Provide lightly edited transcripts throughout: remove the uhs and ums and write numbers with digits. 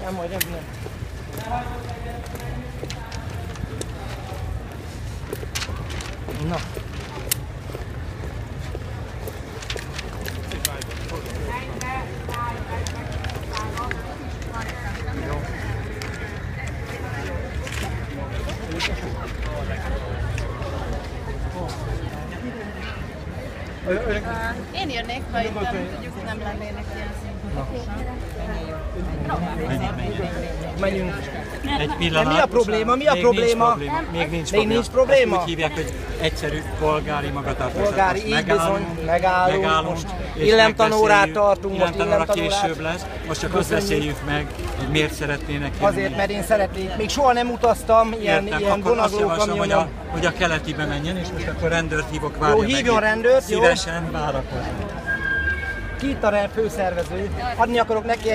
kell majd ebben. Na. Én jönnék, ha itt mondjuk nem lennének ilyen Menjünk. Egy pillanat. Mi a probléma? Mi a probléma? Még nincs probléma. Ezt úgy hívják, hogy egyszerű polgári magatartás. Polgári, így bizony, megállunk. Most és illemtanórát tartunk, most illemtanóra később lesz. Most csak azt beszéljük meg, hogy miért szeretnének jönni. Azért, mert én szeretnék. Még soha nem utaztam ilyen vonagló kamionyon. Hogy a keletibe menjen, és most akkor rendőrt hívok, várja meg. Jó, hívjon rendőrt, jó. Szívesen várakozom. Ki itt a főszervező? Adni akarok neki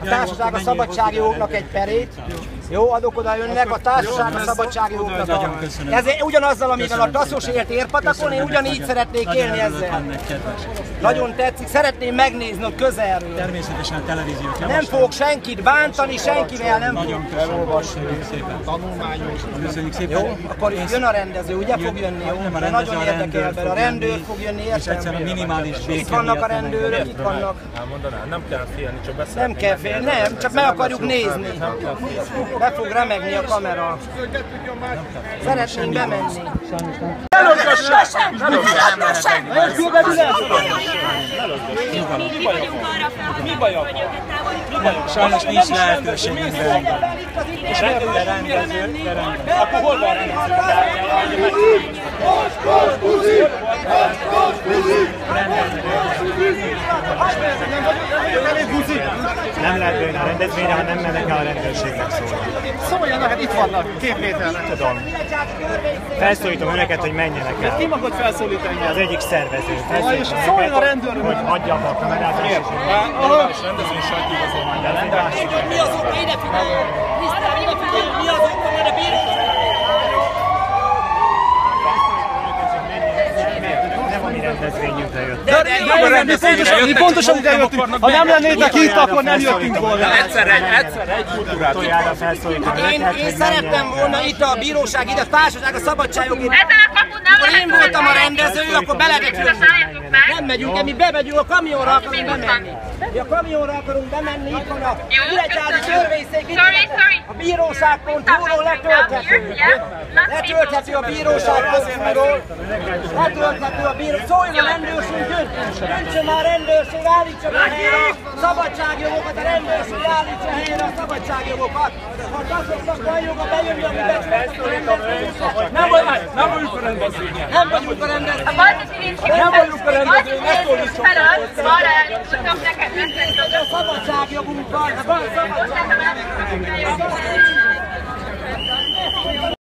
a társaság a szabadságjogoknak egy perét. Jó, adok oda önnek a társaság a szabadságjogoknak. Ez ugyanazzal, amivel a Taszos élt Érpatakon, én ugyanígy szeretnék élni ezzel. Nagyon tetszik, szeretném megnézni ott közelről. Természetesen a televíziót nem fogok senkit bántani, senkivel nem fogok. Nagyon köszönjük szépen. Köszönjük szépen. Jó, akkor jön a rendező, ugye fog jönni, jó? Nem a rendező, nagyon érdekel, mert a rendőr fog jönni, és egyszerűen a minimális béke. Itt vannak a rendőrök, itt vannak. Elmondanám, nem kell félni, csak beszélni. Nem kell félni, nem, csak meg akarjuk nézni. Be fog remegni a kamera. Szeretnénk bemenni. Mi bajok? Sajnos nincs lehetőségünk beengedni. És rendező. Akkor hol van Nem lehet bejönni a rendezvényre, ha nem mennek el a rendőrségnek szólni. Szóljanak, hát itt vannak, 2 méterre. Tudom. Felszólítom önöket, hogy menjenek el. Ki magad felszólítani? Az egyik szervező. Szóljon a rendőr! Hogy adjak a kamerát. Miért? Normális rendezvény sajtóigazolvány. Mi az oka? Ide figyelj! Krisztán, ide figyelj! Mi az oka? Mert a Nem a mi rendezvényünkre jött. Mi pontosan ide jöttünk. Ha nem lennétek itt, akkor nem jöttünk volna. Egyszer egy kultúrát. Utoljára felszólítom önöket, Én szerettem volna itt a bíróság, ide a társaság, a szabadságjogért. Amikor én voltam a rendező, akkor be lehetett jönni. Nem megyünk, de mi bemegyünk, a kamionra akarunk bemenni. Mi a kamionra akarunk bemenni, itt van a Nyíregyházi törvényszék, itt a bíróság.hu-ról letölthető. Letölthető a bíróság.hu-ról. Letölthető a bíróság. Szóljon a rendőrség, döntsön már a rendőrség, állítsa be helyre a szabadságjogokat, a rendőrség állítsa helyre a szabadságjogokat. Ha a taszoknak van joga bejönni, ami becsületek a rendőrségnek. Nem vagyunk a rendezvényen. Nem vagyunk a rendezvényen. Nem vagyunk a rendezvényen, ezt szólítsuk. A szabadságjogunk van, van szabadságjogunk.